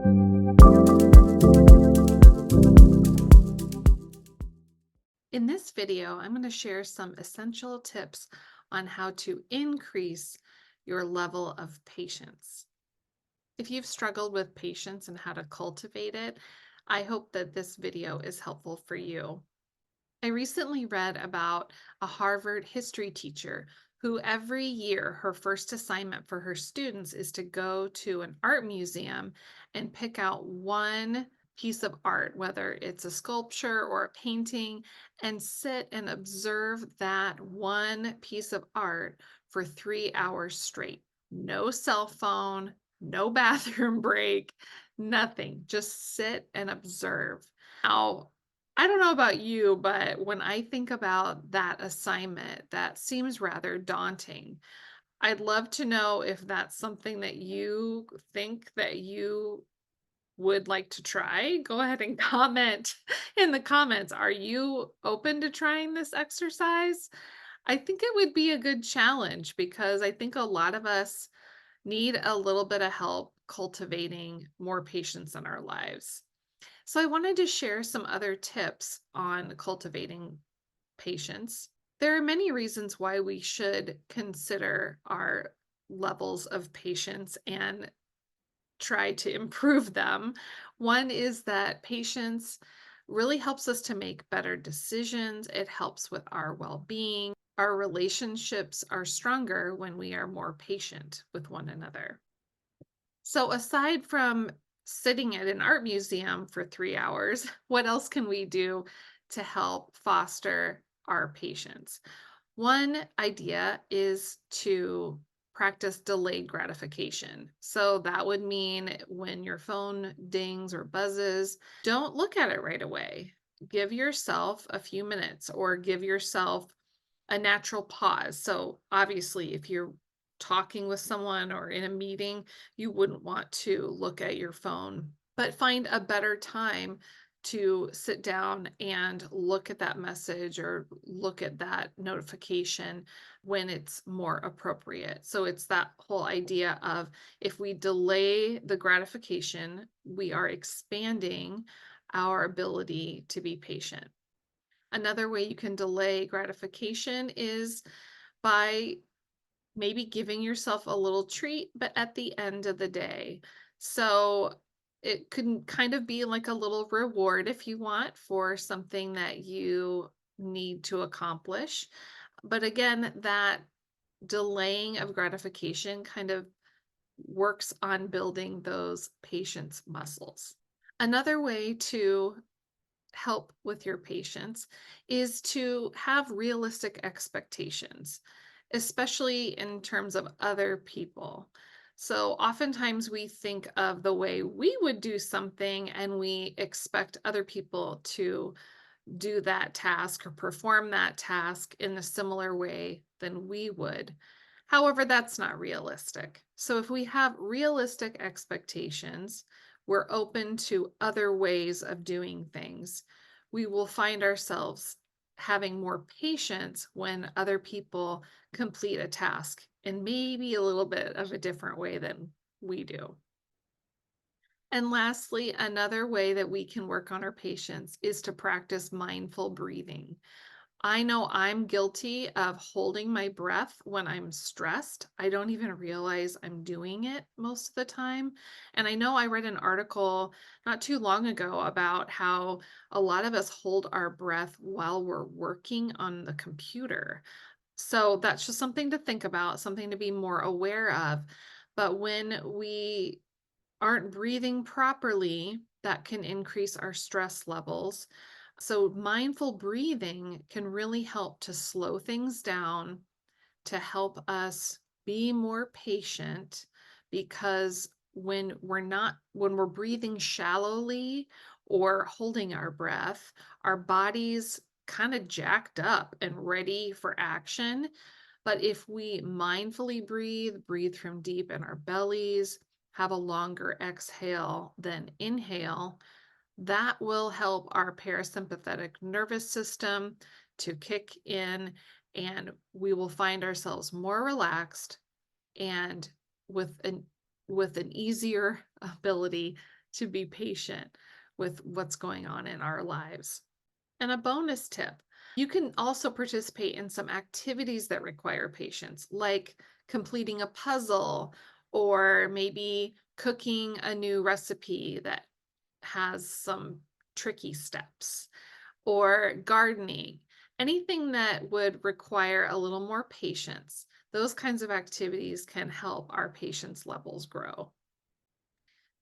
In this video, I'm going to share some essential tips on how to increase your level of patience. If you've struggled with patience and how to cultivate it, I hope that this video is helpful for you. I recently read about a Harvard history teacher who every year her first assignment for her students is to go to an art museum and pick out one piece of art, whether it's a sculpture or a painting, and sit and observe that one piece of art for 3 hours straight. No cell phone, no bathroom break, nothing. Just sit and observe. Now, I don't know about you, but when I think about that assignment, that seems rather daunting. I'd love to know if that's something that you think that you would like to try. Go ahead and comment in the comments. Are you open to trying this exercise? I think it would be a good challenge because I think a lot of us need a little bit of help cultivating more patience in our lives. So I wanted to share some other tips on cultivating patience. There are many reasons why we should consider our levels of patience and try to improve them. One is that patience really helps us to make better decisions. It helps with our well-being. Our relationships are stronger when we are more patient with one another. So aside from sitting at an art museum for 3 hours, what else can we do to help foster our patience? One idea is to practice delayed gratification. So that would mean when your phone dings or buzzes, don't look at it right away. Give yourself a few minutes or give yourself a natural pause. So obviously, if you're talking with someone or in a meeting, you wouldn't want to look at your phone, but find a better time to sit down and look at that message or look at that notification when it's more appropriate. So it's that whole idea of if we delay the gratification, we are expanding our ability to be patient. Another way you can delay gratification is by maybe giving yourself a little treat, but at the end of the day. So it can kind of be like a little reward if you want for something that you need to accomplish. But again, that delaying of gratification kind of works on building those patience muscles. Another way to help with your patients is to have realistic expectations, especially in terms of other people. So oftentimes we think of the way we would do something and we expect other people to do that task or perform that task in a similar way than we would. However, that's not realistic. So if we have realistic expectations, we're open to other ways of doing things. We will find ourselves having more patience when other people complete a task in maybe a little bit of a different way than we do. And lastly, another way that we can work on our patience is to practice mindful breathing. I know I'm guilty of holding my breath when I'm stressed. I don't even realize I'm doing it most of the time. And I know I read an article not too long ago about how a lot of us hold our breath while we're working on the computer. So that's just something to think about, something to be more aware of. But when we aren't breathing properly, that can increase our stress levels. So, mindful breathing can really help to slow things down, to help us be more patient, because when we're breathing shallowly or holding our breath, our body's kind of jacked up and ready for action. But if we mindfully breathe from deep in our bellies, have a longer exhale than inhale, that will help our parasympathetic nervous system to kick in, and we will find ourselves more relaxed and with an easier ability to be patient with what's going on in our lives. And a bonus tip, you can also participate in some activities that require patience, like completing a puzzle or maybe cooking a new recipe that has some tricky steps, or gardening, anything that would require a little more patience. Those kinds of activities can help our patience levels grow.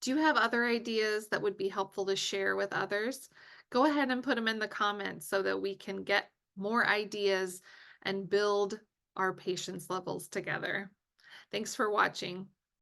Do you have other ideas that would be helpful to share with others? Go ahead and put them in the comments so that we can get more ideas and build our patience levels together. Thanks for watching.